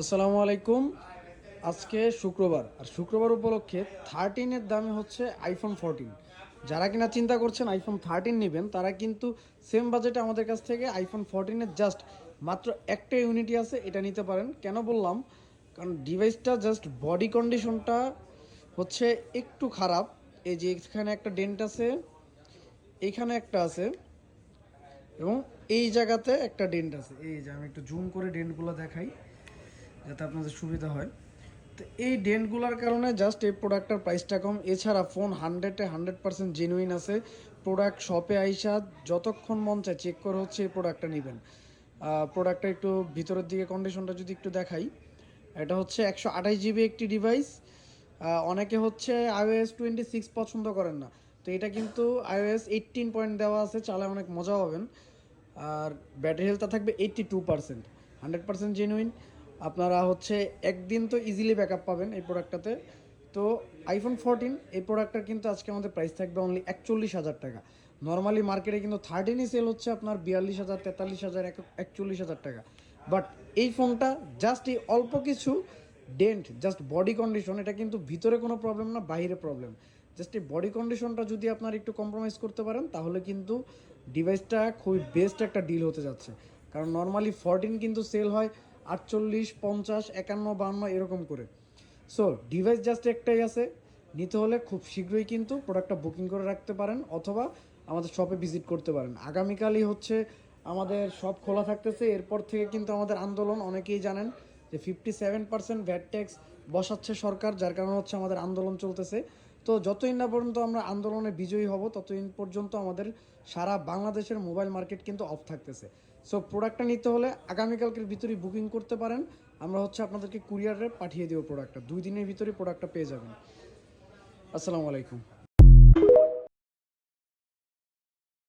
আসসালামু আলাইকুম। আজকে শুক্রবার, আর শুক্রবার উপলক্ষে 13-এর দামে হচ্ছে আইফোন 14। যারা কিনা চিন্তা করছেন আইফোন 13 নেবেন, তারা কিন্তু সেম বাজেটে আমাদের কাছ থেকে আইফোন 14-এর জাস্ট মাত্র একটা ইউনিটই আছে, এটা নিতে পারেন। কেন বললাম? কারণ ডিভাইসটা জাস্ট বডি কন্ডিশনটা হচ্ছে একটু খারাপ। এই যে এখানে একটা ডেন্ট আছে, এইখানে একটা আছে, এবং এই জায়গাতে একটা ডেন্ট আছে। এই যে আমি একটু জুম করে ডেন্টগুলো দেখাই যাতে আপনাদের সুবিধা হয়। তো এই ডেন্টগুলোর কারণে জাস্ট এই প্রোডাক্টটার প্রাইসটা কম। এছাড়া ফোন 100% জেনুইন আছে। প্রোডাক্ট শপে আইসা যতক্ষণ মন চায় চেক করে হচ্ছে এই প্রোডাক্টটা নেবেন। প্রোডাক্টটা একটু ভিতরের দিকে কন্ডিশনটা যদি একটু দেখাই, এটা হচ্ছে 128 জিবি একটি ডিভাইস। অনেকে হচ্ছে iOS 26 পছন্দ করেন না, তো এটা কিন্তু iOS 18 দেওয়া আছে, চালায় অনেক মজা পাবেন। আর ব্যাটারি হেলথটা থাকবে 82%, 100% জেনুইন। আপনারা হচ্ছে একদিন তো ইজিলি ব্যাকআপ পাবেন এই প্রোডাক্টটাতে। তো আইফোন 14 এই প্রোডাক্টটার কিন্তু আজকে আমাদের প্রাইস থাকবে অনলি 41,000 টাকা। নর্মালি মার্কেটে কিন্তু 13ই সেল হচ্ছে আপনার 42,000, 43,000, 41,000 টাকা। বাট এই ফোনটা জাস্ট এই অল্প কিছু ডেন্ট, জাস্ট বডি কন্ডিশন, এটা কিন্তু ভিতরে কোনো প্রবলেম না, বাইরে প্রবলেম। জাস্ট এই বডি কন্ডিশনটা যদি আপনার একটু কম্প্রোমাইজ করতে পারেন, তাহলে কিন্তু ডিভাইসটা খুবই বেস্ট একটা ডিল হতে যাচ্ছে। কারণ নর্মালি 14 কিন্তু সেল হয় 48, 50, 51, 52 এরকম করে। সো ডিভাইস জাস্ট একটাই আছে, নিতে হলে খুব শীঘ্রই কিন্তু প্রোডাক্টটা বুকিং করে রাখতে পারেন, অথবা আমাদের শপে ভিজিট করতে পারেন। আগামীকালই হচ্ছে আমাদের শপ খোলা থাকতেছে। এরপর থেকে কিন্তু আমাদের আন্দোলন, অনেকেই জানেন যে 57% ভ্যাট ট্যাক্স বসাচ্ছে সরকার, যার কারণে হচ্ছে আমাদের আন্দোলন চলতেছে। তো যতদিন না পর্যন্ত আমরা আন্দোলনে বিজয়ী হব, ততদিন পর্যন্ত আমাদের সারা বাংলাদেশের মোবাইল মার্কেট কিন্তু অফ থাকতেছে। সো প্রোডাক্টটা নিতে হলে আগামীকালকের ভিতরেই বুকিং করতে পারেন। আমরা হচ্ছে আপনাদেরকে কুরিয়ারে পাঠিয়ে দেবো প্রোডাক্টটা, 2 দিনের ভিতরেই প্রোডাক্টটা পেয়ে যাবেন। আসসালামু আলাইকুম।